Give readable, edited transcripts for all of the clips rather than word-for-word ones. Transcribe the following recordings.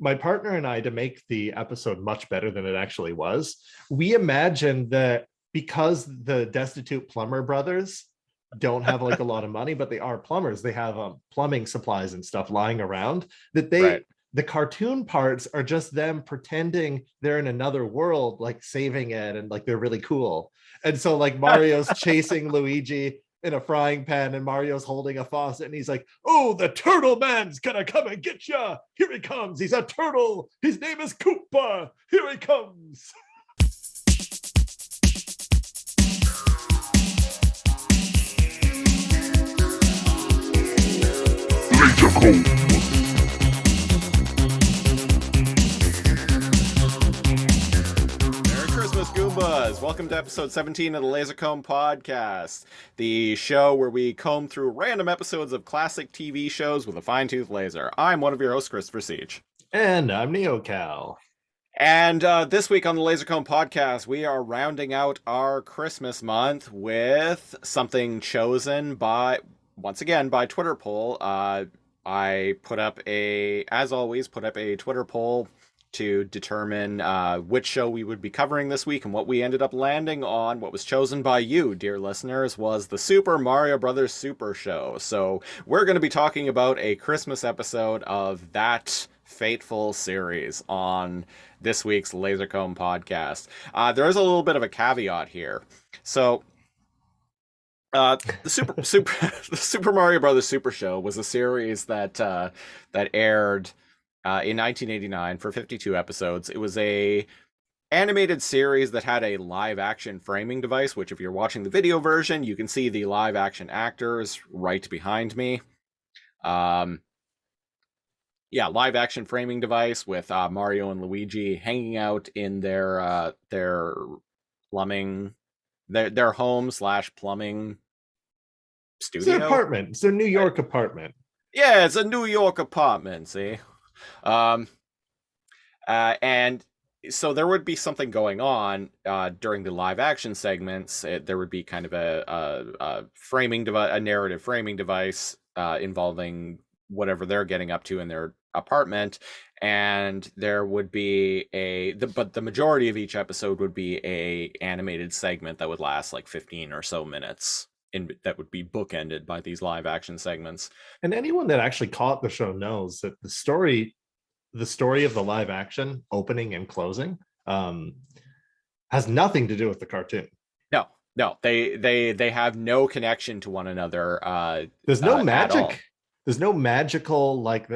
my partner and I, to make the episode much better than it actually was, we imagined that because the destitute plumber brothers don't have like a lot of money, but they are plumbers, they have plumbing supplies and stuff lying around, that Right. the cartoon parts are just them pretending they're in another world, like saving it, and like they're really cool. And so like Mario's chasing Luigi in a frying pan, and Mario's holding a faucet, and he's like, "Oh, the turtle man's gonna come and get ya! Here he comes! He's a turtle! His name is Koopa! Here he comes!" Merry Christmas, Goombas! Welcome to episode 17 of the LAZOR podcast, the show where we comb through random episodes of classic TV shows with a fine-tooth laser. I'm one of your hosts, Christopher Siege. And I'm NeoCal. And this week on the LAZOR podcast, we are rounding out our Christmas month with something chosen by, once again, by Twitter poll. I put up as always, a Twitter poll to determine which show we would be covering this week, and what we ended up landing on, what was chosen by you, dear listeners, was the Super Mario Brothers Super Show. So we're going to be talking about a Christmas episode of that fateful series on this week's LAZOR podcast. There is a little bit of a caveat here. So the Super Mario Brothers Super Show was a series that aired in 1989 for 52 episodes. It was a animated series that had a live action framing device, which if you're watching the video version, you can see the live action actors right behind me. Live action framing device with Mario and Luigi hanging out in their plumbing, their home / plumbing studio. It's their apartment. It's their New York apartment. Yeah, it's a New York apartment, see? And so there would be something going on during the live action segments. There would be kind of a framing device, a narrative framing device involving whatever they're getting up to in their apartment, and there would be but the majority of each episode would be a animated segment that would last like 15 or so minutes. That would be bookended by these live action segments. And anyone that actually caught the show knows that the story of the live action opening and closing has nothing to do with the cartoon. No, they have no connection to one another. There's no magic. There's no magical, like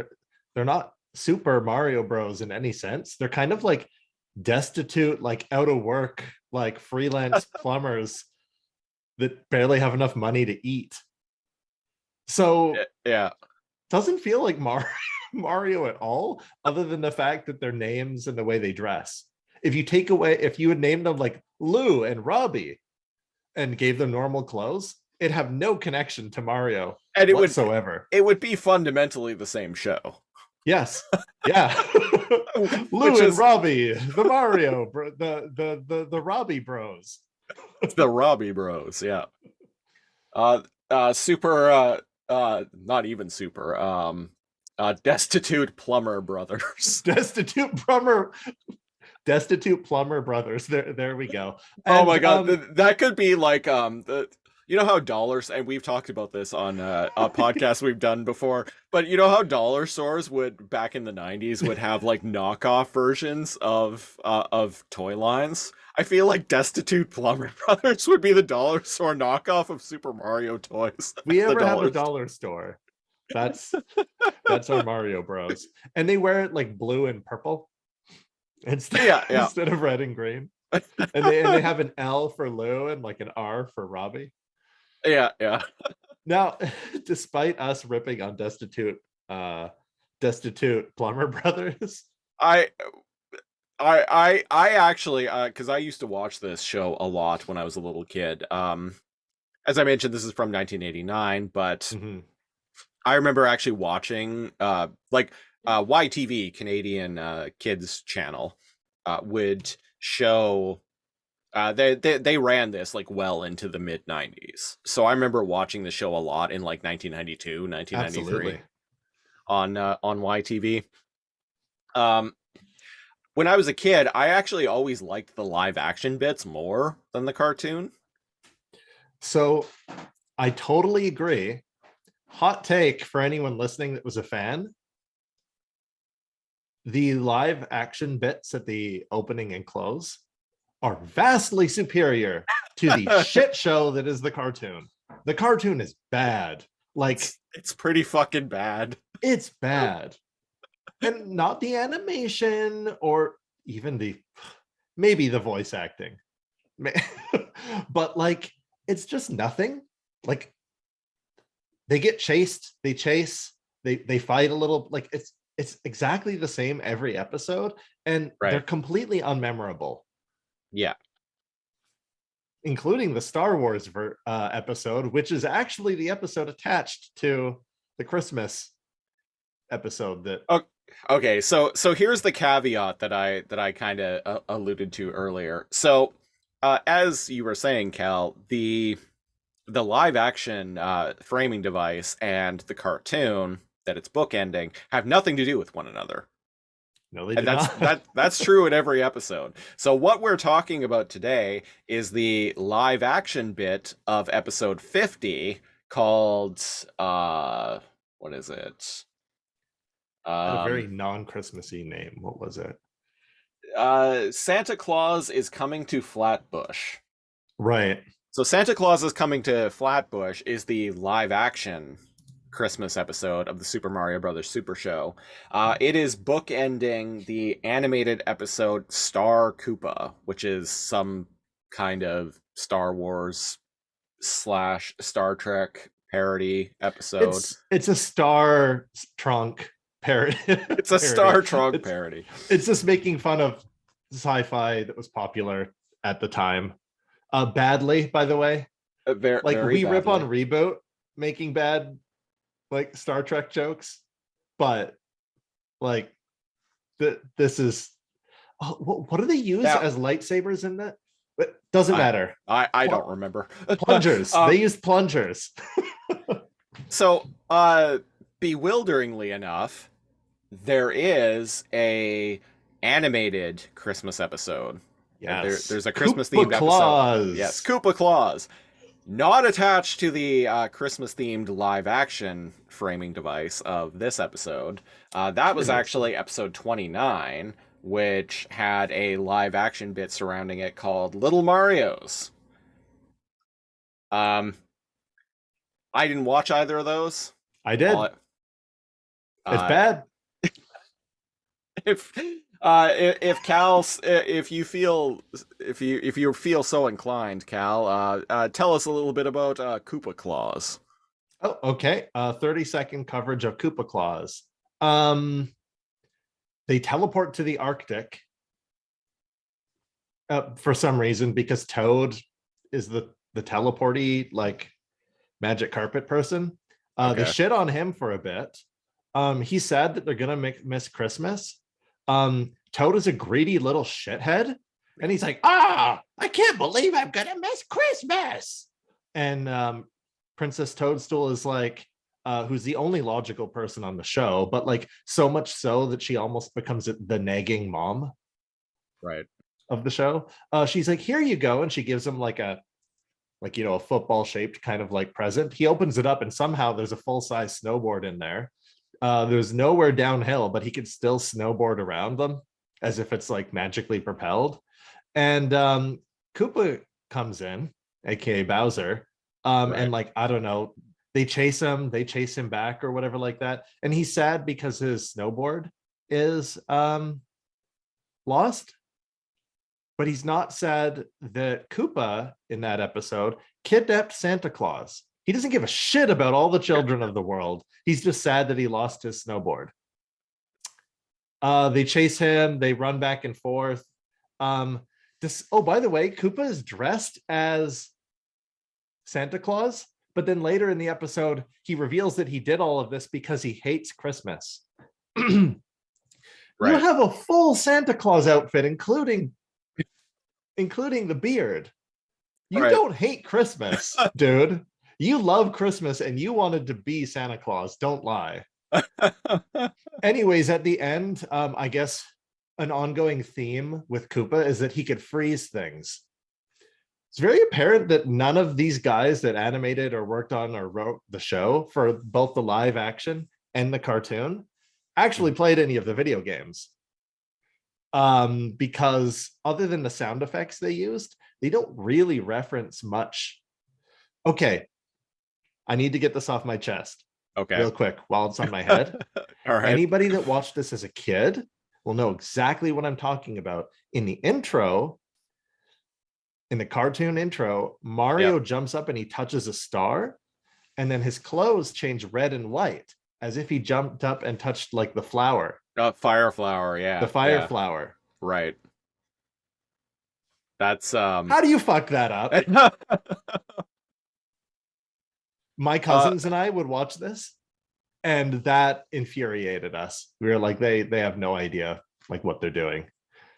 they're not Super Mario Bros in any sense. They're kind of like destitute, like out of work, like freelance plumbers that barely have enough money to eat. So yeah, doesn't feel like Mario at all, other than the fact that their names and the way they dress. If you had named them like Lou and Robbie and gave them normal clothes, it'd have no connection to Mario whatsoever. It would be fundamentally the same show. Yes. Yeah. Lou and Robbie, the Mario, the Robbie Bros. The Robbie Bros, yeah. Not even super. Destitute Plumber Brothers. Destitute Plumber Brothers. There we go. And, oh my god, that could be like you know how dollars, and we've talked about this on a podcast we've done before, but you know how dollar stores would back in the 90s would have like knockoff versions of toy lines? I feel like Destitute Plumber Brothers would be the dollar store knockoff of Super Mario toys. We ever have a dollar store? That's our Mario Bros. And they wear it like blue and purple instead of red and green. And they have an L for Lou and like an R for Robbie. Yeah. Now, despite us ripping on Destitute Plumber Brothers, I actually, because I used to watch this show a lot when I was a little kid. As I mentioned, this is from 1989, but I remember actually watching YTV, Canadian kids channel, would show. They ran this like well into the mid 90s. So I remember watching the show a lot in like 1992, 1993. Absolutely. On YTV. Um, when I was a kid, I actually always liked the live action bits more than the cartoon. So I totally agree. Hot take for anyone listening that was a fan. The live action bits at the opening and close are vastly superior to the shit show that is the cartoon. The cartoon is bad. Like it's pretty fucking bad. It's bad. And not the animation or even maybe the voice acting. But like it's just nothing. Like they get chased, they chase, they fight a little, like it's exactly the same every episode, and they're completely unmemorable. Yeah. Including the Star Wars episode, which is actually the episode attached to the Christmas episode that okay, so here's the caveat that I kind of alluded to earlier. So as you were saying, Cal, the live action framing device and the cartoon that it's bookending have nothing to do with one another. No, they And do not. That's true in every episode. So what we're talking about today is the live action bit of episode 50 called what is it? A very non-Christmassy name. What was it? Santa Claus is coming to Flatbush. Right. So Santa Claus is coming to Flatbush is the live action Christmas episode of the Super Mario Brothers Super Show. It is bookending the animated episode Star Koopa, which is some kind of Star Wars / Star Trek parody episode. It's a Star Trunk parody. It's a Star Trunk parody. It's just making fun of sci-fi that was popular at the time. Badly, by the way. Like we rip on Reboot making bad like Star Trek jokes, but like this is what do they use as lightsabers in that? It doesn't matter. I don't remember. Plungers. They used plungers. So bewilderingly enough, there is a animated Christmas episode. Yes. There's a Christmas themed episode. Yes, Koopa Claus. Not attached to the Christmas-themed live-action framing device of this episode. That was actually episode 29, which had a live-action bit surrounding it called Little Mario's. I didn't watch either of those. I did. It's bad. If Cal, if you feel so inclined, Cal, tell us a little bit about Koopa Claus. Oh, okay. 30-second coverage of Koopa Claus. They teleport to the Arctic for some reason because Toad is the teleporty like magic carpet person. They shit on him for a bit. He's sad that they're gonna miss Christmas. Toad is a greedy little shithead, and he's like, I can't believe I'm gonna miss Christmas. And Princess Toadstool is like, who's the only logical person on the show, but like so much so that she almost becomes the nagging mom, right, of the show. She's like, here you go, and she gives him like a football shaped kind of like present. He opens it up, and somehow there's a full-size snowboard in there. There's nowhere downhill, but he can still snowboard around them as if it's like magically propelled. And Koopa comes in, aka Bowser, and like, I don't know, they chase him back or whatever like that. And he's sad because his snowboard is lost. But he's not sad that Koopa in that episode kidnapped Santa Claus. He doesn't give a shit about all the children of the world. He's just sad that he lost his snowboard. They chase him. They run back and forth. By the way, Koopa is dressed as Santa Claus, but then later in the episode, he reveals that he did all of this because he hates Christmas. You have a full Santa Claus outfit, including the beard. You don't hate Christmas, dude. You love Christmas and you wanted to be Santa Claus. Don't lie. Anyways, at the end, I guess an ongoing theme with Koopa is that he could freeze things. It's very apparent that none of these guys that animated or worked on or wrote the show for both the live action and the cartoon actually played any of the video games. Because other than the sound effects they used, they don't really reference much. Okay, I need to get this off my chest Okay. real quick while it's on my head. All right. Anybody that watched this as a kid will know exactly what I'm talking about. In the intro, in the cartoon intro, Mario jumps up and he touches a star, and then his clothes change red and white as if he jumped up and touched like the flower. Fire flower, yeah. The fire yeah. flower. Right. That's How do you fuck that up? My cousins and I would watch this, and that infuriated us. We were like, they have no idea like what they're doing.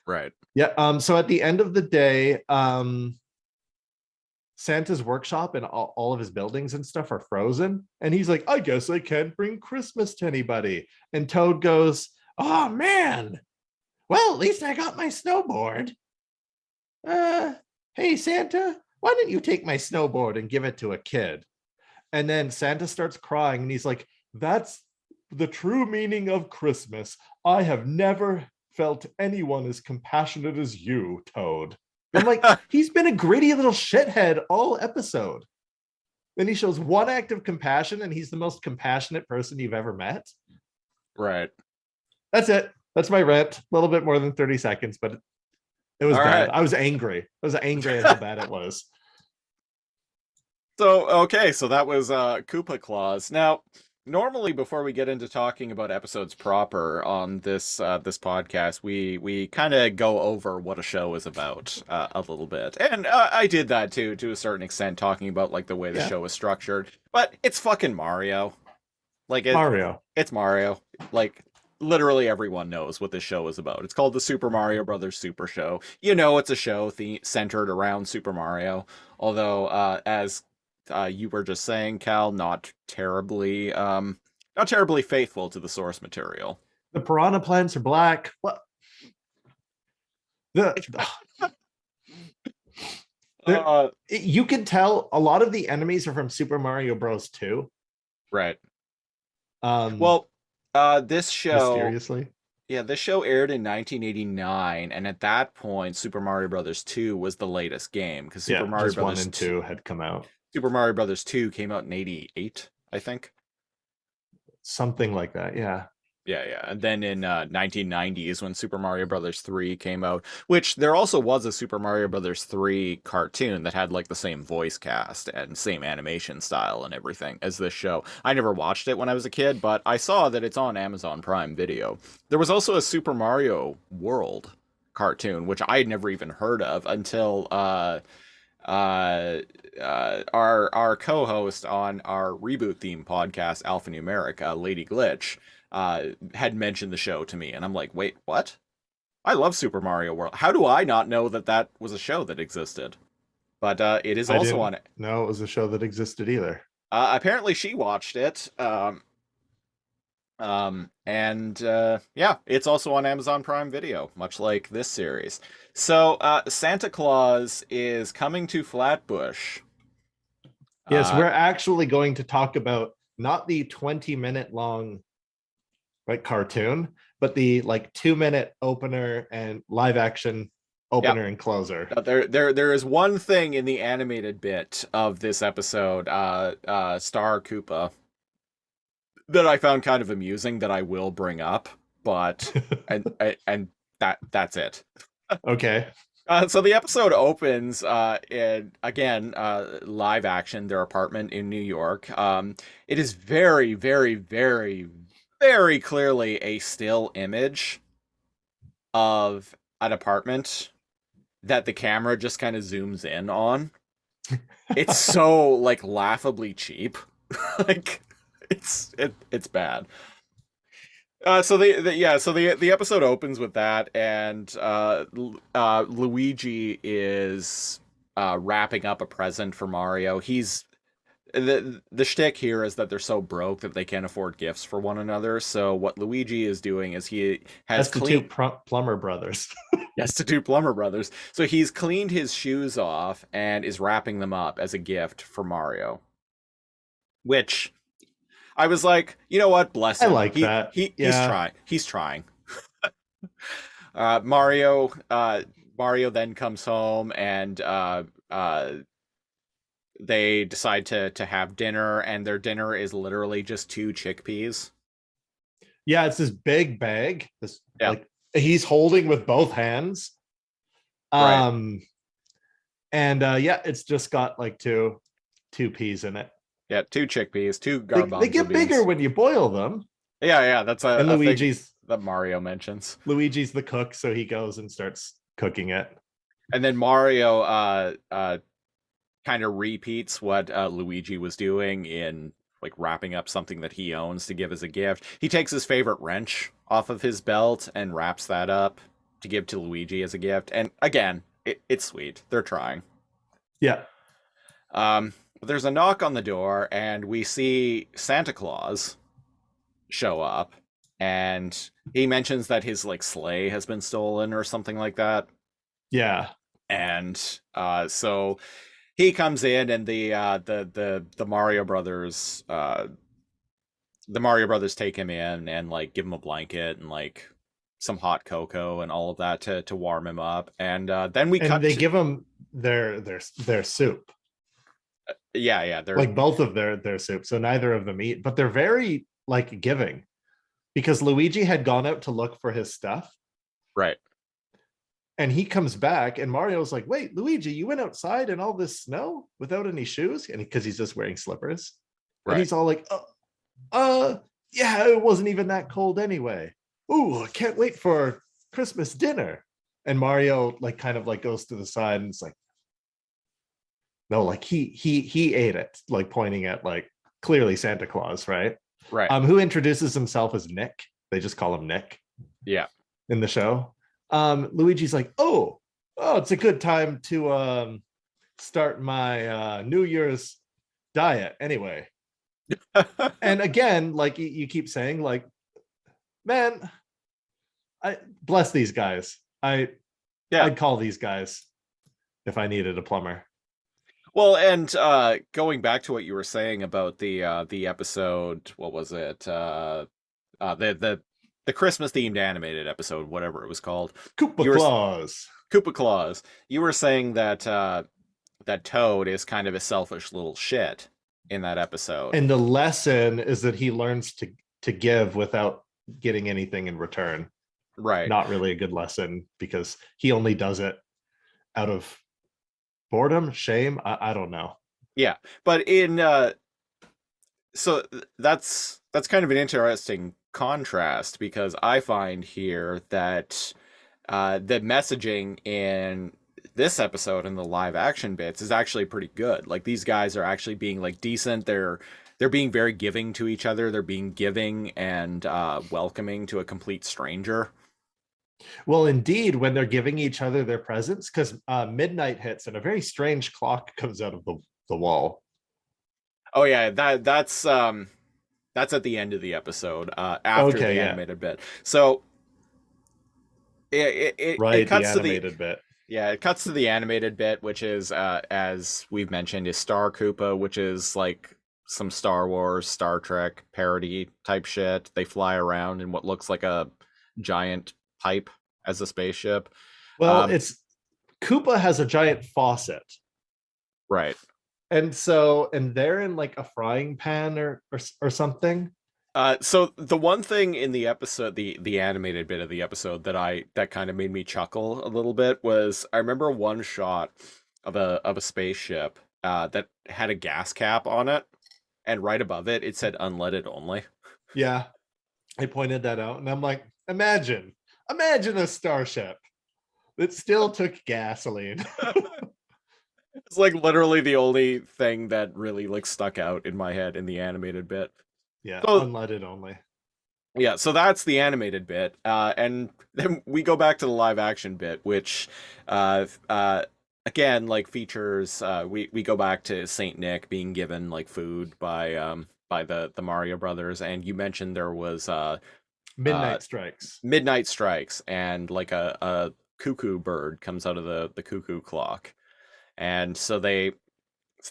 Right. Yeah. So at the end of the day, Santa's workshop and all of his buildings and stuff are frozen. And he's like, I guess I can't bring Christmas to anybody. And Toad goes, oh man. Well, at least I got my snowboard. Hey Santa, why don't you take my snowboard and give it to a kid? And then Santa starts crying and he's like, that's the true meaning of Christmas. I have never felt anyone as compassionate as you, Toad. I'm like, he's been a gritty little shithead all episode. Then he shows one act of compassion and he's the most compassionate person you've ever met. Right. That's it. That's my rant. A little bit more than 30 seconds, but it was bad. Right. I was angry. I was angry at how bad it was. So, okay, so that was Koopa Claus. Now, normally before we get into talking about episodes proper on this this podcast, we kind of go over what a show is about a little bit. And I did that too, to a certain extent, talking about like the way the show is structured. But it's fucking Mario. Like Mario. It's Mario. Like literally everyone knows what this show is about. It's called the Super Mario Brothers Super Show. You know, it's a show centered around Super Mario. Although, as you were just saying, Cal, not terribly faithful to the source material. The piranha plants are black. What? You can tell a lot of the enemies are from Super Mario Bros. 2. Right. This show mysteriously. Yeah, this show aired in 1989, and at that point, Super Mario Bros. 2 was the latest game because Super Mario Bros. 1 and 2 had come out. Super Mario Bros. 2 came out in 88, I think. Something like that, yeah. Yeah. And then in 1990 is when Super Mario Bros. 3 came out, which there also was a Super Mario Bros. 3 cartoon that had like the same voice cast and same animation style and everything as this show. I never watched it when I was a kid, but I saw that it's on Amazon Prime Video. There was also a Super Mario World cartoon, which I had never even heard of until our co-host on our reboot theme podcast, Alphanumeric, Lady Glitch, had mentioned the show to me, and I'm like, wait, what? I love Super Mario World. How do I not know that that was a show that existed? It is also on it. No, it was a show that existed either. Apparently she watched it. It's also on Amazon Prime Video, much like this series. So, Santa Claus is coming to Flatbush. Yes, we're actually going to talk about not the 20-minute long cartoon, but the 2-minute opener and live action opener and closer. There is one thing in the animated bit of this episode, Star Koopa, that I found kind of amusing that I will bring up, but and that's it. Okay. So the episode opens in again live action, their apartment in New York. It is very, very, very, very clearly a still image of an apartment that the camera just kind of zooms in on. It's so laughably cheap. It's bad. So the episode opens with that, and Luigi is wrapping up a present for Mario. He's the shtick here is that they're so broke that they can't afford gifts for one another. So what Luigi is doing is he has Destitute clean plumber brothers. Destitute Plumber Brothers. So he's cleaned his shoes off and is wrapping them up as a gift for Mario. Which I was like, you know what? Bless I him. like that. He's Yeah. trying. He's trying. Mario then comes home and they decide to have dinner, and their dinner is literally just two chickpeas. Yeah, it's this big bag. This Yeah, like he's holding with both hands. right. Um and yeah, it's just got like two peas in it. Yeah, two chickpeas, two They garbanzo get bigger beans. when you boil them. Yeah, that's And a thing that Mario mentions. Luigi's the cook, so he goes and starts cooking it. And then Mario kind of repeats what Luigi was doing in like wrapping up something that he owns to give as a gift. He takes his favorite wrench off of his belt and wraps that up to give to Luigi as a gift. And again, it's sweet. They're trying. Yeah. There's a knock on the door, and we see Santa Claus show up, and he mentions that his like sleigh has been stolen or something like that. Yeah. And so he comes in, and the Mario Brothers take him in and like give him a blanket and like some hot cocoa and all of that to warm him up. And then we And they give him their soup. Yeah, they're Like both of their soup. So neither of them eat, but they're very like giving because Luigi had gone out to look for his stuff. right. And he comes back, and Mario's like, "Wait, Luigi, you went outside in all this snow without any shoes?" And because he's just wearing slippers, and Right. he's all like, yeah, it wasn't even that cold anyway. Ooh, I can't wait for Christmas dinner." And Mario like kind of like goes to the side and it's like, "No, like he ate it," like pointing at like clearly Santa Claus, right? Right. Who introduces himself as Nick. They just call him Nick Yeah. in the show. Luigi's like, oh, it's a good time to start my New Year's diet anyway. And again, like you keep saying, like, man, I bless these guys. Yeah. I'd call these guys if I needed a plumber. Well, and going back to what you were saying about the episode, what was it? The Christmas themed animated episode, whatever it was called. Koopa Claus. Koopa Claus. You were saying that that Toad is kind of a selfish little shit in that episode. And the lesson is that he learns to give without getting anything in return. Right. Not really a good lesson because he only does it out of boredom, shame. I don't know. Yeah, but in so that's kind of an interesting contrast because I find here that the messaging in this episode and the live action bits is actually pretty good. Like these guys are actually being like decent. They're being very giving to each other. They're being giving and welcoming to a complete stranger. Well, indeed, when they're giving each other their presents, because midnight hits and a very strange clock comes out of the wall. Oh yeah, that's at the end of the episode after the animated bit. So it cuts the animated bit. Yeah, it cuts to the animated bit, which is as we've mentioned, is Star Koopa, which is like some Star Wars, Star Trek parody type shit. They fly around in what looks like a giant pipe as a spaceship. Well, it's Koopa has a giant faucet. Right. And they're in like a frying pan or something. So the one thing in the episode, the animated bit of the episode that kind of made me chuckle a little bit was I remember one shot of a spaceship that had a gas cap on it, and right above it it said unleaded only. Yeah, I pointed that out, and I'm like, imagine a starship that still took gasoline. It's like literally the only thing that really like stuck out in my head in the animated bit. Yeah, so, unleaded only. Yeah, so that's the animated bit, and then we go back to the live action bit, which again, like features, we go back to Saint Nick being given like food by the Mario brothers, and you mentioned there was uh Midnight Strikes. midnight strikes, and like a cuckoo bird comes out of the cuckoo clock, and so they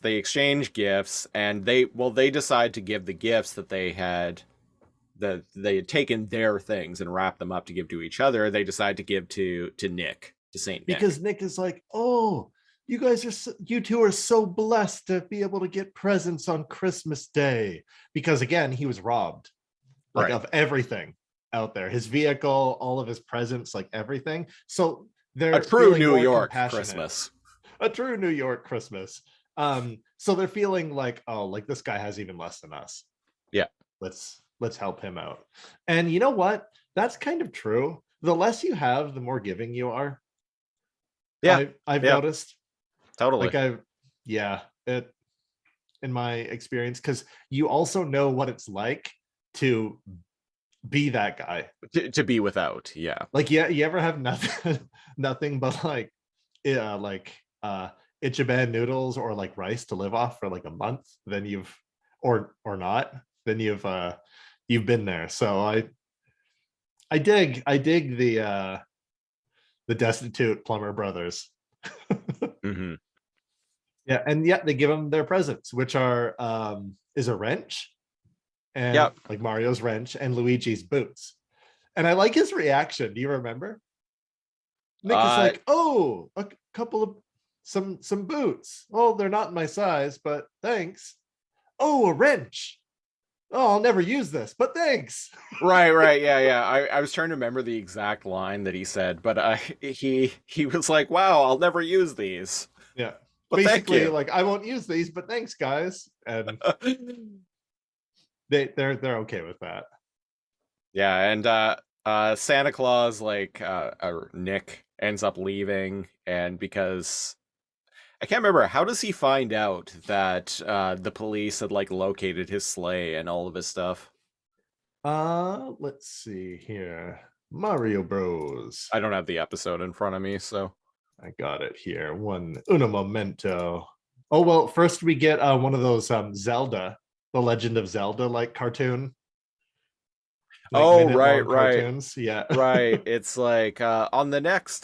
exchange gifts, and they decide to give the gifts that they had taken their things and wrapped them up to give to each other. They decide to give to Nick, to Saint Nick. Because Nick is like, oh, you two are so blessed to be able to get presents on Christmas Day. Because again, he was robbed like Right. of everything out there, his vehicle, all of his presents, like everything. So they're A true feeling New more York compassionate. Christmas. A true New York Christmas. So they're feeling like, oh, like this guy has even less than us. Yeah. Let's help him out. And you know what? That's kind of true. The less you have, the more giving you are. Yeah. I've Yeah. noticed. Totally. Like it in my experience, because you also know what it's like to be that guy. To be without. Yeah. Like, yeah, you ever have nothing nothing but like Ichiban noodles or like rice to live off for like a month, then you've or not, then you've been there. So I dig the destitute plumber brothers. Mm-hmm. Yeah, and yet they give them their presents, which are is a wrench, and Yep. like Mario's wrench and Luigi's boots. And I like his reaction. Do you remember? Nick is like, oh, a couple of some boots. Oh, they're not my size, but thanks. Oh, a wrench. Oh, I'll never use this, but thanks. Right. Yeah. I was trying to remember the exact line that he said, but he was like, "Wow, I'll never use these." Yeah. But thank Basically, you. like, I won't use these, but thanks, guys. And they're okay with that. Yeah, and Santa Claus, like Nick ends up leaving, and because I can't remember, how does he find out that the police had like located his sleigh and all of his stuff? Let's see here. Mario Bros. I don't have the episode in front of me, so I got it here. Uno momento. Oh well, first we get one of those Zelda, the Legend of Zelda like cartoon. Like oh minute-long right. cartoons. Yeah. Right. It's like on the next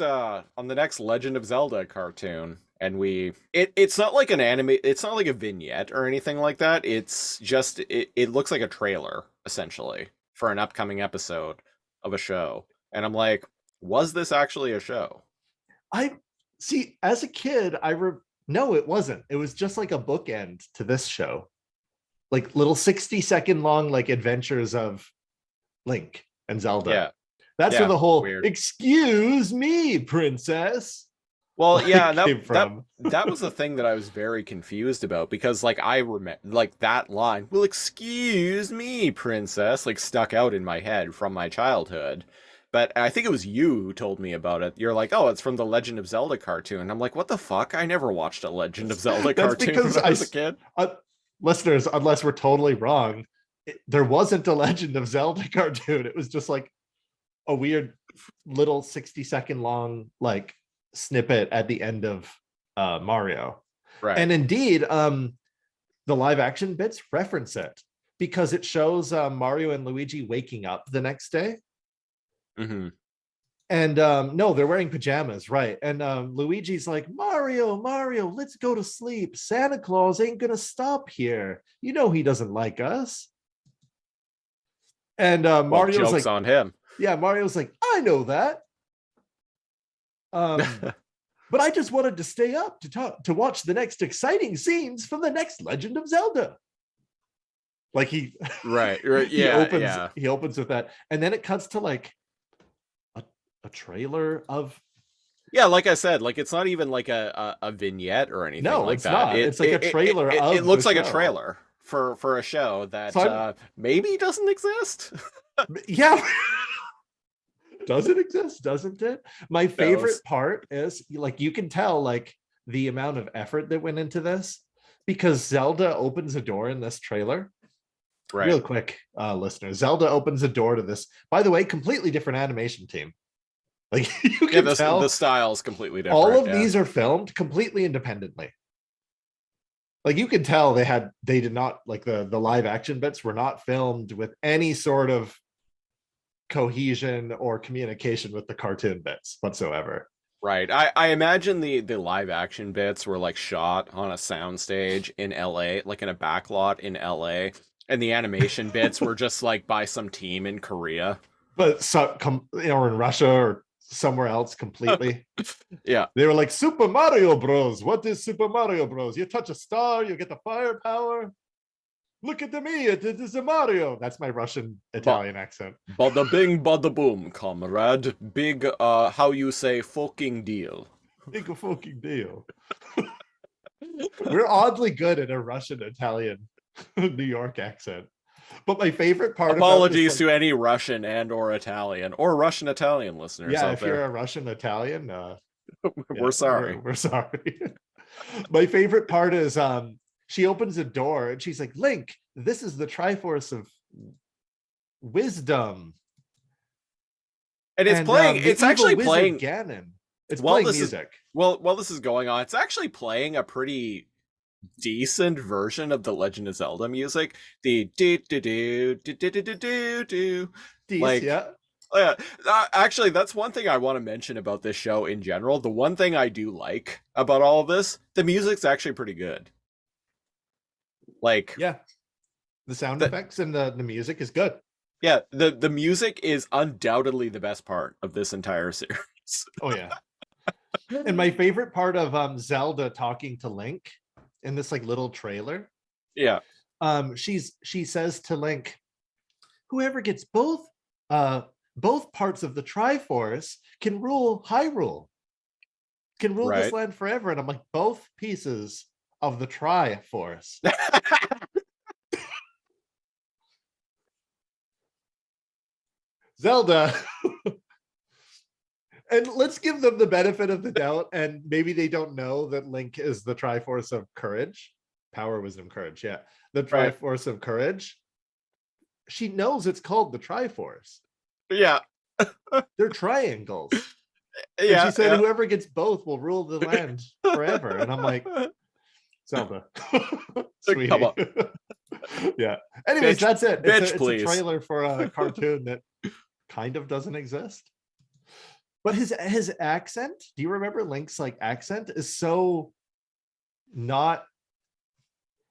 Legend of Zelda cartoon, and it's not like an anime, it's not like a vignette or anything like that. It's just it looks like a trailer essentially for an upcoming episode of a show. And I'm like, was this actually a show? I see, as a kid, no, it wasn't. It was just like a bookend to this show. Like little 60-second long like adventures of Link and Zelda. Yeah. That's where Yeah, the whole weird. excuse me, princess. Well, like, yeah, came from. that was the thing that I was very confused about, because like I remember like that line, "Well, excuse me, princess," like stuck out in my head from my childhood. But I think it was you who told me about it. You're like, "Oh, it's from the Legend of Zelda cartoon." I'm like, "What the fuck? I never watched a Legend of Zelda That's cartoon because when I was a kid." Listeners, unless we're totally wrong, there wasn't a Legend of Zelda cartoon. It was just like a weird little 60-second long like snippet at the end of Mario. Right. And indeed, the live action bits reference it because it shows Mario and Luigi waking up the next day. Mm-hmm. And no, they're wearing pajamas, right? And Luigi's like, Mario, let's go to sleep. Santa Claus ain't gonna stop here. You know he doesn't like us. And Mario's joke's like, on him. Yeah, Mario's like, I know that. But I just wanted to stay up to watch the next exciting scenes from the next Legend of Zelda. Like he right. Yeah, he opens with that, and then it cuts to like a trailer of. Yeah, like I said, like it's not even like a vignette or anything like it's that. Not. It's like a trailer of it looks the like a show. trailer for a show that So maybe doesn't exist. Yeah. Does it exist? Doesn't it? My favorite part is like you can tell like the amount of effort that went into this, because Zelda opens a door in this trailer. Right. Real quick, listeners. Zelda opens a door to this, by the way, completely different animation team. Like you Yeah, can the tell style is completely different. all of yeah. these are filmed completely independently. Like you can tell they did not, like the live action bits were not filmed with any sort of cohesion or communication with the cartoon bits whatsoever. Right. I imagine the live action bits were like shot on a soundstage in LA, like in a backlot in LA, and the animation bits were just like by some team in Korea. But or in Russia or somewhere else completely. Yeah. They were like, Super Mario Bros. What is Super Mario Bros? You touch a star, you get the firepower. Look at me, it is a Mario. That's my Russian Italian accent. Bada bing, bada boom, comrade. Big, how you say, fucking deal. Big a fucking deal. We're oddly good at a Russian Italian New York accent. But my favorite part Apologies about this, to any Russian and or Italian or Russian Italian listeners yeah, out if there. you're a Russian Italian, We're sorry. We're sorry. My favorite part is she opens a door and she's like, Link, this is the Triforce of Wisdom. And it's playing, it's actually playing Ganon. It's while playing this music. While this is going on, it's actually playing a pretty decent version of the Legend of Zelda music. The do do do do do do do do. Like, yeah. Actually, that's one thing I want to mention about this show in general. The one thing I do like about all of this, the music's actually pretty good. Like, yeah, the sound effects and the music is good. Yeah, the music is undoubtedly the best part of this entire series. Oh yeah. And my favorite part of Zelda talking to Link in this like little trailer. Yeah. She says to Link, whoever gets both parts of the Triforce can rule Hyrule. Can rule this land forever. And I'm like, both pieces of the Triforce. Zelda. And let's give them the benefit of the doubt, and maybe they don't know that Link is the Triforce of Courage. Power, Wisdom, Courage. Yeah. The Triforce of Courage. She knows it's called the Triforce. Yeah. They're triangles. Yeah. And she said whoever gets both will rule the land forever. And I'm like, Zelda. Sweetie. Come on. Yeah. Anyways, that's it. It's a trailer for a cartoon that kind of doesn't exist. But his accent, do you remember Link's like accent is so not,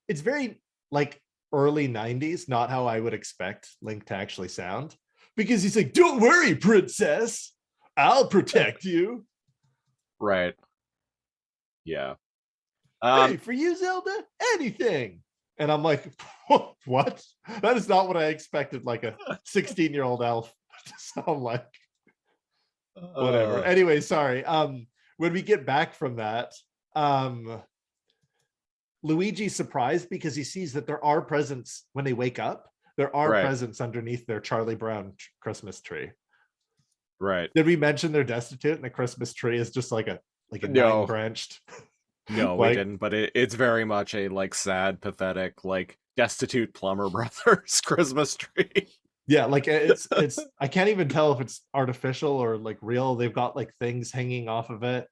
it's very like early 90s, not how I would expect Link to actually sound, because he's like, don't worry, princess, I'll protect you. Right. Yeah. Hey, for you, Zelda, anything. And I'm like, what? That is not what I expected like a 16-year-old elf to sound like. Whatever. Anyway, sorry. When we get back from that, Luigi's surprised because he sees that there are presents when they wake up. There are presents underneath their Charlie Brown Christmas tree. Right. Did we mention they're destitute and the Christmas tree is just like a no. 9-branched? No, we didn't, but it's very much a like sad, pathetic, like destitute plumber brothers Christmas tree. Yeah, like it's I can't even tell if it's artificial or like real. They've got like things hanging off of it.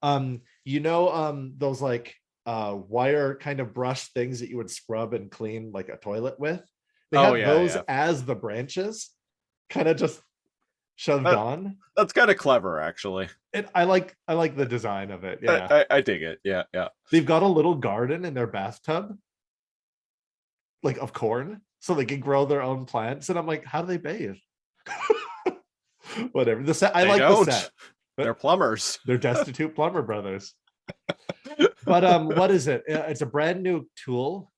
Those like wire kind of brush things that you would scrub and clean like a toilet with. They have those as the branches, kind of just shoved on. That's kind of clever, actually. And I like the design of it. Yeah, I dig it. Yeah. They've got a little garden in their bathtub, like of corn, so they can grow their own plants. And I'm like, how do they bathe? Whatever. The set. I like the set. They're plumbers. They're destitute plumber brothers. But what is it? It's a brand new tool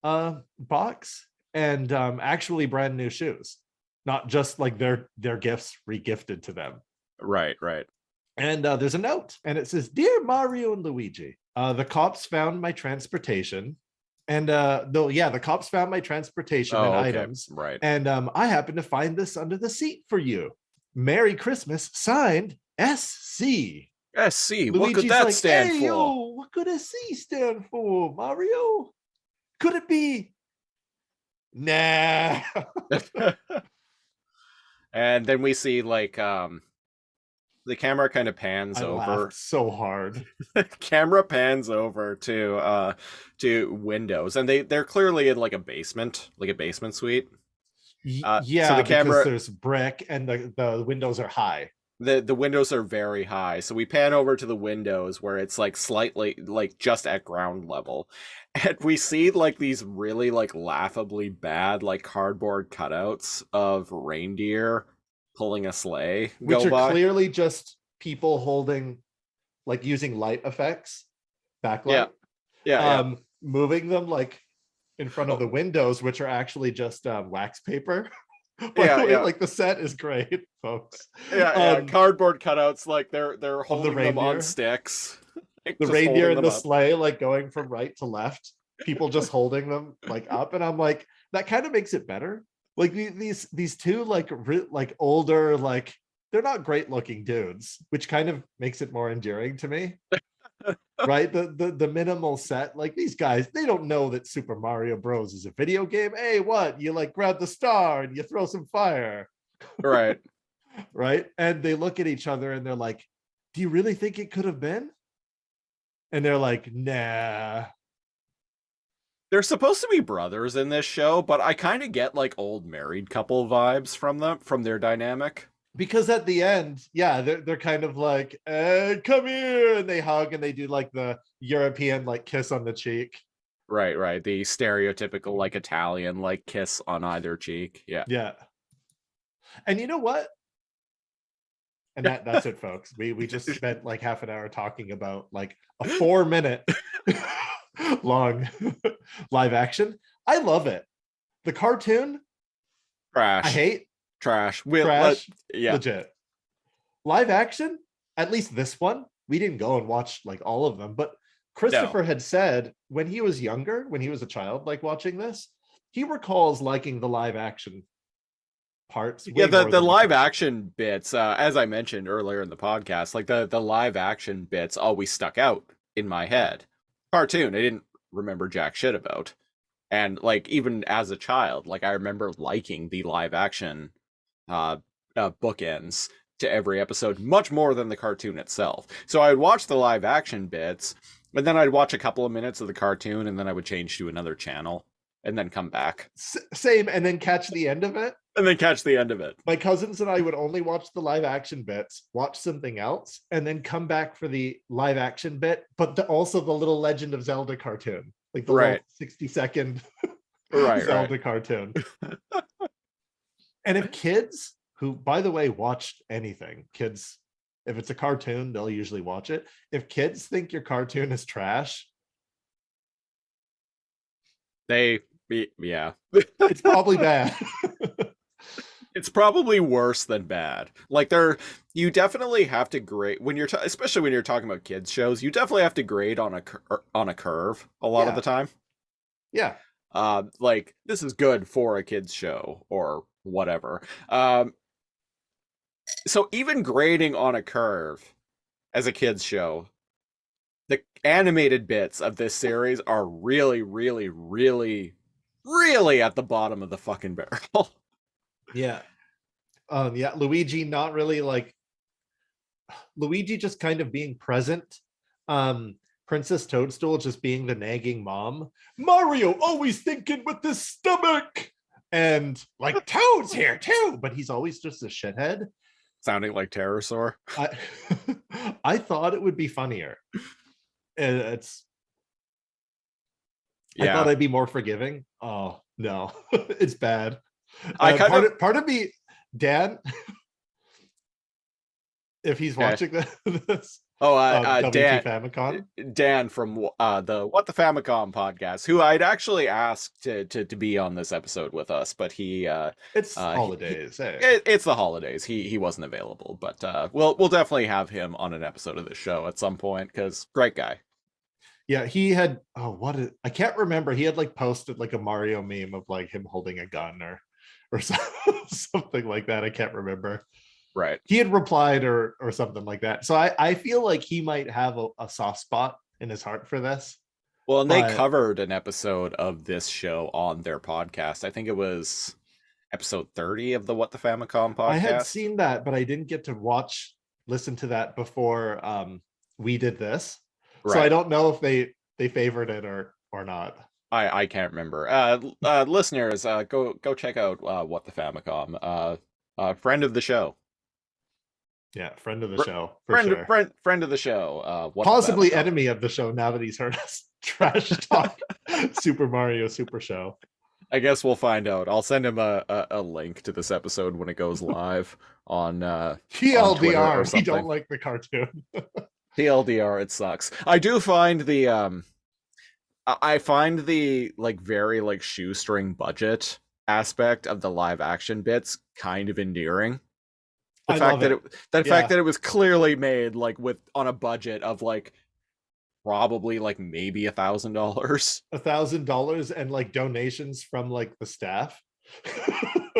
box and actually brand new shoes, not just like their gifts regifted to them. Right. And there's a note, and it says, "Dear Mario and Luigi, the cops found my transportation." And the cops found my transportation and items. Right. And I happened to find this under the seat for you. Merry Christmas, signed SC. SC, what could that stand for? Yo, what could SC stand for, Mario? Could it be? Nah. And then we see like the camera kind of pans I over. laughed so hard. Camera pans over to windows, and they're clearly in like a basement suite. So Yeah, the because camera, there's brick and the windows are high. the windows are very high, so we pan over to the windows where it's like slightly like just at ground level, and we see like these really like laughably bad like cardboard cutouts of reindeer pulling a sleigh Which go are by. clearly just people holding, like using light effects, Yeah, backlight, yeah. moving them like in front of Oh, the windows, which are actually just wax paper. By the yeah, way, yeah. like the set is great, folks. Yeah, cardboard cutouts, like they're Of the holding them on reindeer, sticks, like the just reindeer holding in them the up. sleigh, like going from right to left, people just holding them like up, and I'm like, that kind of makes it better. Like these two like older, like they're not great looking dudes, which kind of makes it more endearing to me. Right, the minimal set, like these guys, they don't know that Super Mario Bros is a video game. Hey, what, you like grab the star and you throw some fire, Right. right? And they look at each other and they're like, do you really think it could have been? And they're like, nah. They're supposed to be brothers in this show, but I kind of get like old married couple vibes from them, from their dynamic. Because at the end, yeah, they're kind of like, come here, and they hug and they do like the European like kiss on the cheek. Right, right. The stereotypical like Italian like kiss on either cheek. Yeah. Yeah. And you know what? And that's it, folks. We just spent like half an hour talking about like a 4 minute long live action. I love it. The cartoon, I Trash. hate. Trash. Trash, Yeah. legit. Live action, at least this one, we didn't go and watch like all of them, but No. Christopher had said when he was younger, when he was a child, like watching this, he recalls liking the live action parts Yeah, way more the than the live cartoon. action bits, as I mentioned earlier in the podcast, like the live action bits always stuck out in my head. Cartoon, I didn't remember jack shit about. And like even as a child, like I remember liking the live action uh, bookends to every episode much more than the cartoon itself. So I would watch the live action bits, and then I'd watch a couple of minutes of the cartoon, and then I would change to another channel, and then come back, Same, and then catch the end of it. and then catch the end of it. My cousins and I would only watch the live action bits, watch something else, and then come back for the live action bit, but also the little Legend of Zelda cartoon, like the little Right, 60-second right, Zelda right. cartoon. And if kids, who, by the way, watched anything, kids, if it's a cartoon, they'll usually watch it. If kids think your cartoon is trash, Yeah. it's probably bad. It's probably worse than bad. Like you definitely have to grade when you're, especially when you're talking about kids shows. You definitely have to grade on on a curve a lot of Yeah, the time. yeah. Like this is good for a kids show or whatever. So even grading on a curve as a kids show, the animated bits of this series are really, really, really, really at the bottom of the fucking barrel. Yeah. Yeah, Luigi not really like Luigi just kind of being present. Princess Toadstool just being the nagging mom. Mario always thinking with his stomach. And like Toad's here too, but he's always just a shithead. Sounding like Pterosaur. I I thought it would be funnier. It's I thought Yeah. I'd be more forgiving. Oh no, it's bad. I kind of Part of me, Dan, if he's okay. watching this, Oh, WT Famicom. Dan from the What the Famicom podcast, who I'd actually asked to be on this episode with us, but It's holidays. Hey. it's the holidays. He wasn't available, but we'll definitely have him on an episode of the show at some point because great guy. Yeah, he had, I can't remember. He had like posted like a Mario meme of like him holding a gun or something like that. I can't remember. Right. He had replied or something like that. So I feel like he might have a soft spot in his heart for this. Well, and they But covered an episode of this show on their podcast. I think it was episode 30 of the What the Famicom I had podcast. seen that, but I didn't get to watch listened to that before we did this, so I Right. don't know if they favored it or not. I can't remember. Listeners, go check out What the Famicom. Friend of the show. Yeah, friend of the Fr- show for friend sure. friend of the show. What the Possibly Famicom. enemy of the show now that he's heard us trash talk Super Mario Super Show. I guess we'll find out. I'll send him a link to this episode when it goes live on Twitter or TLDR, we don't something. like the cartoon. TLDR, it sucks. I do find I find the like very like shoestring budget aspect of the live action bits kind of endearing. The I fact love that it. the fact Yeah, that it was clearly made like with on a budget of like probably like maybe $1,000 $1,000 and like donations from like the staff.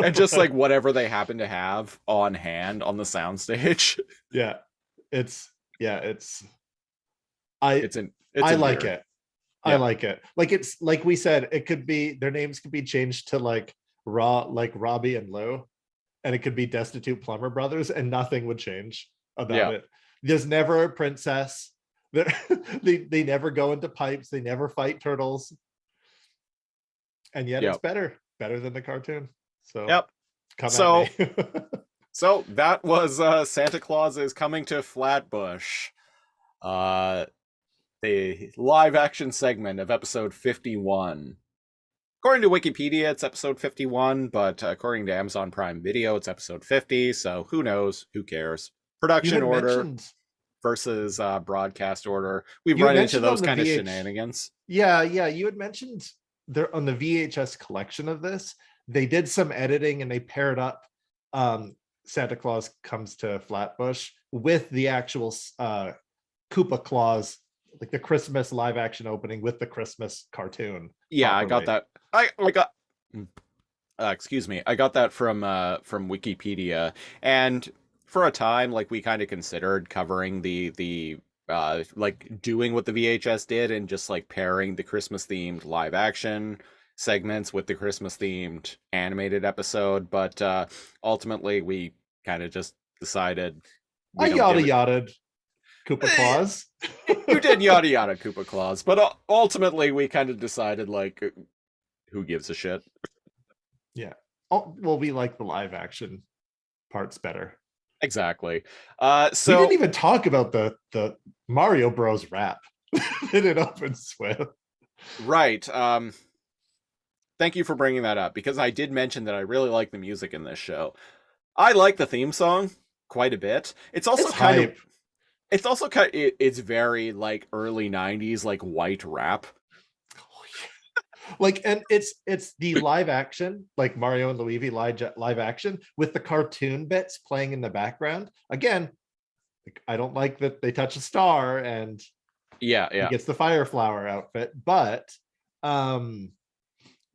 and just like whatever they happen to have on hand on the soundstage. Yeah, it's I It's I like endearing. it. I Yeah. like it. Like it's like we said, it could be their names could be changed to like Robbie and Lou, and it could be Destitute Plumber Brothers, and nothing would change about Yeah. it. There's never a princess. They never go into pipes. They never fight turtles, and yet it's Yep. better than the cartoon. So Yep. come So at me. so that was Santa Claus is Coming to Flatbush. Uh the live action segment of episode 51. According to Wikipedia, it's episode 51, but according to Amazon Prime Video, it's episode 50, so who knows? Who cares? You Production had order mentioned versus broadcast order. We've you had run into mentioned on those the kind of VH. shenanigans. Yeah, you had mentioned there on the VHS collection of this. They did some editing and they paired up Santa Claus Comes to Flatbush with the actual Koopa Claus, like the Christmas live action opening with the Christmas cartoon. Yeah, I got Properly. that. I got excuse me. I got that from Wikipedia. And for a time, like we kind of considered covering the like doing what the VHS did and just like pairing the Christmas themed live action segments with the Christmas themed animated episode, but ultimately we kind of just decided we I don't give yada it. yada Koopa Claus. You did yada yada Koopa Claus, but ultimately we kind of decided like who gives a shit. Yeah. Oh, well, we like the live action parts better. Exactly. We So didn't even talk about the Mario Bros rap in an open swim. right. Thank you for bringing that up because I did mention that I really like the music in this show. I like the theme song quite a bit. It's also It's kind of hype. it's very like early 90s like white rap. Like, and it's the live action, like Mario and Luigi live action with the cartoon bits playing in the background. Again, I don't like that they touch a star and Yeah, he yeah. gets the fire flower outfit, but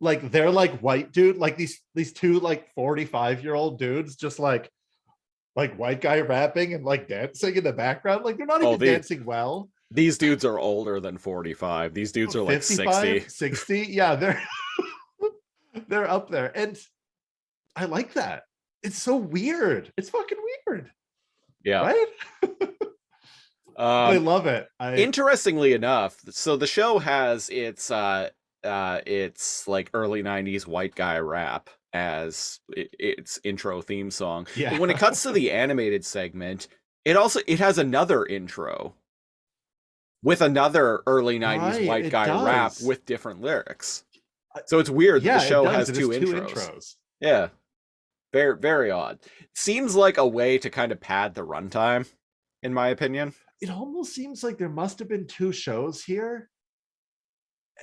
like they're like white dude, like these two like 45-year-old dudes just like white guy rapping and like dancing in the background. Like they're not Oh, even dancing well. these dudes are older than 45. These dudes are like 60. 55, 60. Yeah, they're up there. And I like that. It's so weird. It's fucking weird. Yeah. Right? I love it. Interestingly enough, so the show has its like early 90s white guy rap as its intro theme song. Yeah. But when it cuts to the animated segment, it has another intro with another early 90s Right, white it guy rap does. with different lyrics. So it's weird that Yeah, the show it does. has It two is two intros. Yeah. Very, very odd. Seems like a way to kind of pad the runtime, in my opinion. It almost seems like there must have been two shows here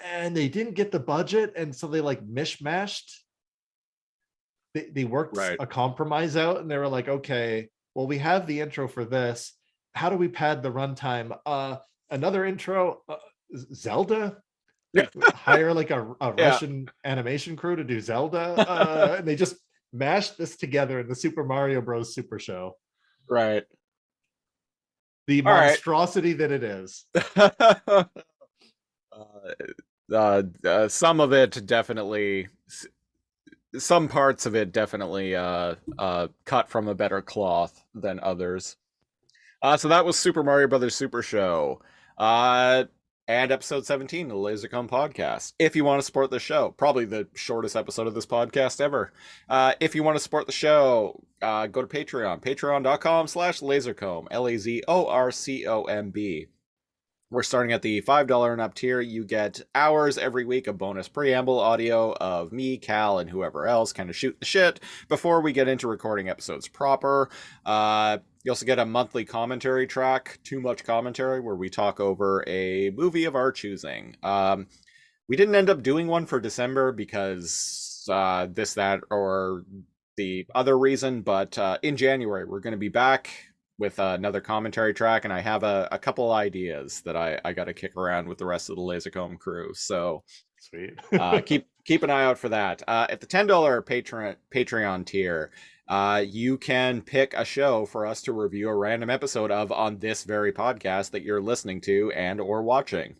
and they didn't get the budget. And so they like mishmashed. They worked Right. a compromise out and they were like, okay, well, we have the intro for this. How do we pad the runtime? Another intro, Zelda? Hire like a Yeah. Russian animation crew to do Zelda. And they just mashed this together in the Super Mario Bros. Super Show. Right. The All right. monstrosity that it is. Some of it definitely, some parts of it definitely cut from a better cloth than others. So that was Super Mario Brothers Super Show. And episode 17 of the LaserCom podcast. If you want to support the show, probably the shortest episode of this podcast ever. If you want to support the show, go to Patreon, patreon.com/lasercomb, LAZORCOMB. We're starting at the $5 and up tier. You get hours every week of bonus preamble audio of me, Cal, and whoever else kind of shoot the shit before we get into recording episodes proper. You also get a monthly commentary track, Too Much Commentary, where we talk over a movie of our choosing. We didn't end up doing one for December because this, that, or the other reason, but in January, we're going to be back with another commentary track, and I have a couple ideas that I got to kick around with the rest of the LaserComb crew. So Sweet. keep an eye out for that. At the $10 Patreon tier, you can pick a show for us to review a random episode of on this very podcast that you're listening to and or watching.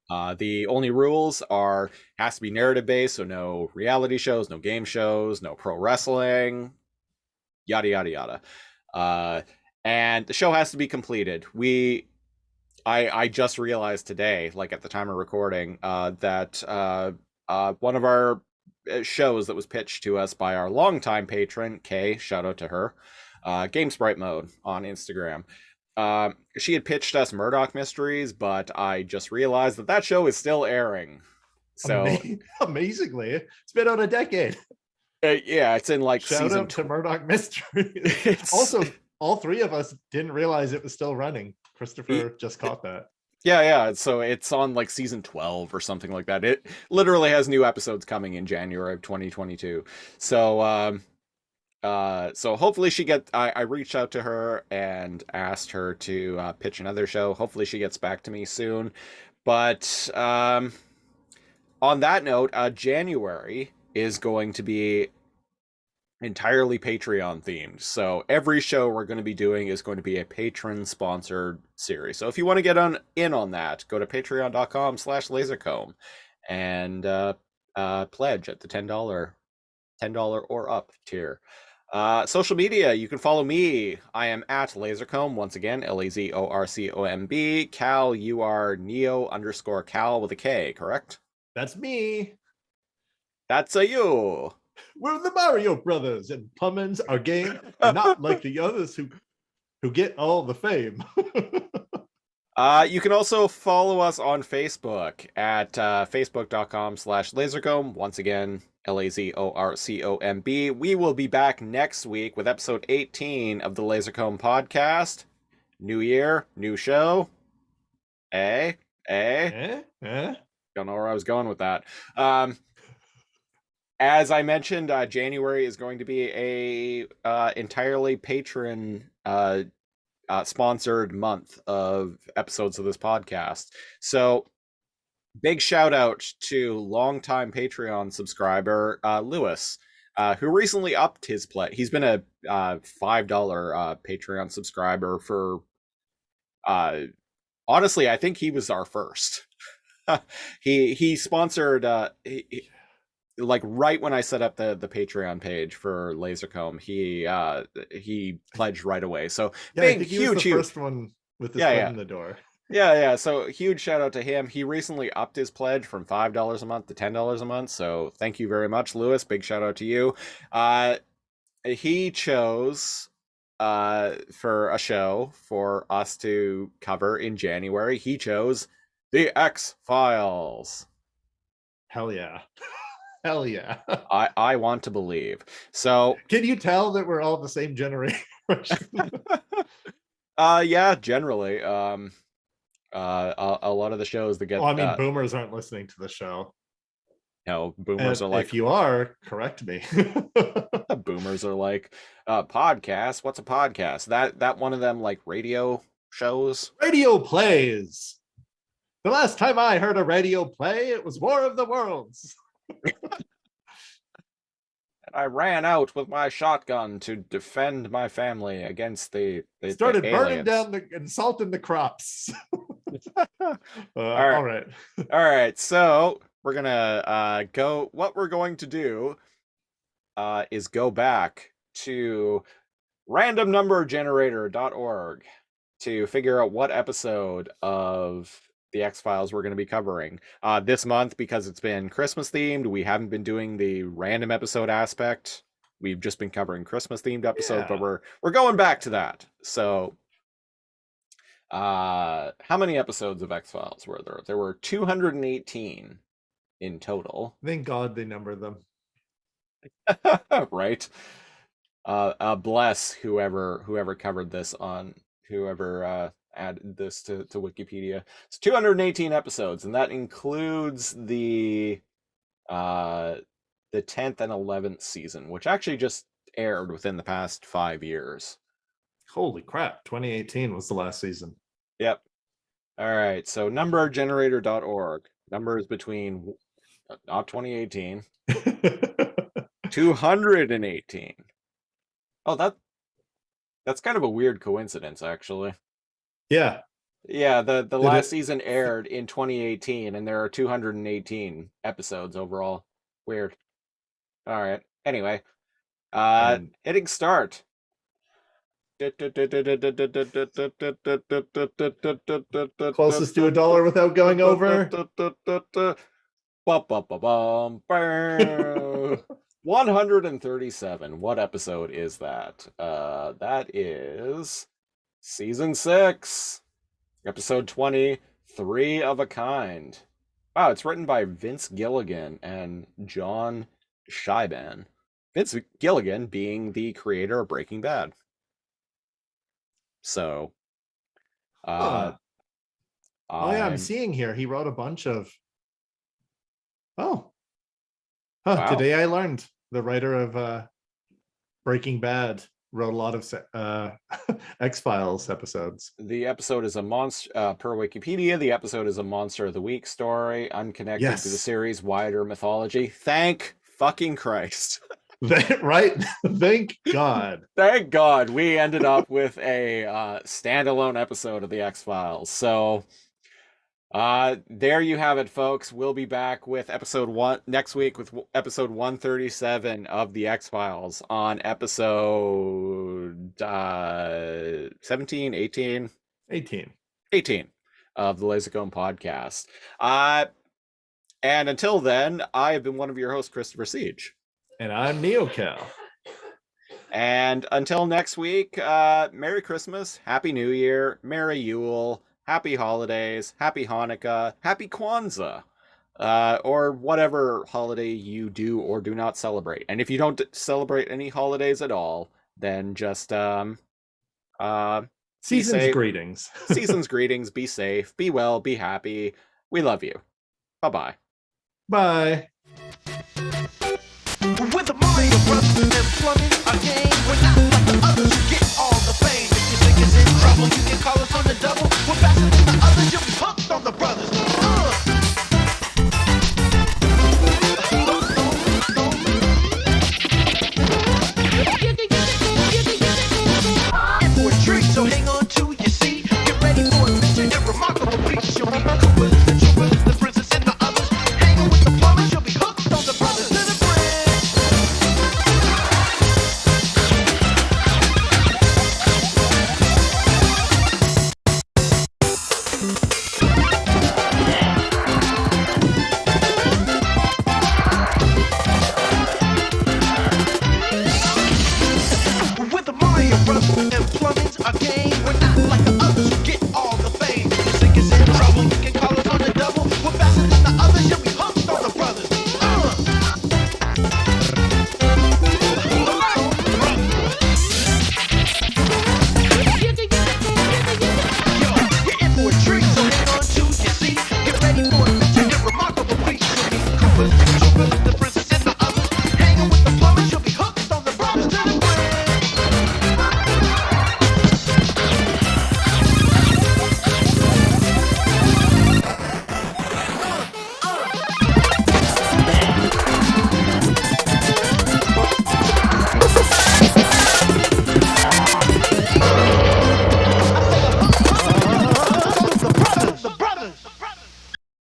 The only rules are has to be narrative based, so no reality shows, no game shows, no pro wrestling, yada yada yada. And the show has to be completed. I just realized today, like at the time of recording, that one of our shows that was pitched to us by our longtime patron, Kay, shout out to her, Game Sprite Mode on Instagram. She had pitched us Murdoch Mysteries, but I just realized that show is still airing. So amazingly, it's been on a decade. Yeah, it's in like shout season out to Murdoch Mysteries. Also, all three of us didn't realize it was still running. Christopher just caught that. Yeah. So it's on like season 12 or something like that. It literally has new episodes coming in January of 2022. So so hopefully she I reached out to her and asked her to pitch another show. Hopefully she gets back to me soon. But on that note, January is going to be entirely Patreon themed. So every show we're going to be doing is going to be a patron sponsored series. So if you want to get in on that, go to patreon.com/lasercomb and pledge at the $10 or up tier. Social media, you can follow me. I am at LaserComb, once again, LAZORCOMB. Cal, you are Neo_Cal with a K, correct? That's me. That's a you. We're the Mario Brothers, and Pummins are game, and not like the others who get all the fame. You can also follow us on Facebook at facebook.com/lasercomb. Once again, LAZORCOMB. We will be back next week with episode 18 of the LaserComb podcast. New year, new show. Don't know where I was going with that. As I mentioned, January is going to be a entirely patron sponsored month of episodes of this podcast. So big shout out to longtime Patreon subscriber Lewis, who recently upped his pledge. He's been a $5 Patreon subscriber for honestly, I think he was our first. he sponsored like right when I set up the Patreon page for LaserComb, he pledged right away. So yeah, I think he was the first one with his foot in the door. Yeah. So huge shout out to him. He recently upped his pledge from $5 a month to $10 a month. So thank you very much, Lewis. Big shout out to you. He chose for a show for us to cover in January. He chose The X-Files. Hell yeah. Hell yeah. I want to believe. So can you tell that we're all the same generation? Yeah, generally. A lot of the shows that get well, I mean, boomers aren't listening to the show. No, boomers are like, if you are, correct me. Boomers are like, podcast, what's a podcast? That one of them like radio shows? Radio plays. The last time I heard a radio play, it was War of the Worlds. And I ran out with my shotgun to defend my family against the started the burning down and salting the crops. All right. So we're gonna go. What we're going to do is go back to randomnumbergenerator.org to figure out what episode of the X-Files we're going to be covering. This month, because it's been Christmas themed, we haven't been doing the random episode aspect. We've just been covering Christmas themed episodes, but we're going back to that. So how many episodes of X-Files were there? There were 218 in total. Thank God they numbered them. Right. Bless whoever covered this on whoever added this to Wikipedia. It's 218 episodes, and that includes the 10th and 11th season, which actually just aired within the past 5 years. Holy crap, 2018 was the last season. Yep. All right, so numbergenerator.org. Numbers between not 2018, 218. Oh, that's kind of a weird coincidence, actually. Yeah. Yeah, the last season aired in 2018, and there are 218 episodes overall. Weird. All right. Anyway, hitting start. Closest to $1 without going over. 137. What episode is that? That is season 6, episode 20, 3 of a Kind. Wow, it's written by Vince Gilligan and John Shiban. Vince Gilligan being the creator of Breaking Bad. So, Oh yeah, I'm seeing here he wrote a bunch of. Wow. Today I learned the writer of Breaking Bad wrote a lot of X-Files episodes. The episode is a monster, per Wikipedia, the episode is a Monster of the Week story, unconnected to the series' wider mythology. Thank fucking Christ. Right? Thank God. Thank God we ended up with a standalone episode of the X-Files. So there you have it, folks. We'll be back with episode 1 next week with episode 137 of the X-Files on episode 17, 18 of the LAZOR podcast. And until then, I have been one of your hosts, Christopher Siege. And I'm NeoCal. And until next week, Merry Christmas, Happy New Year, Merry Yule, Happy Holidays, Happy Hanukkah, Happy Kwanzaa, or whatever holiday you do or do not celebrate. And if you don't celebrate any holidays at all, then just season's greetings. Season's greetings. Be safe. Be well. Be happy. We love you. Bye-bye. Bye. With the Mario Brothers, they're flooding our game. We're not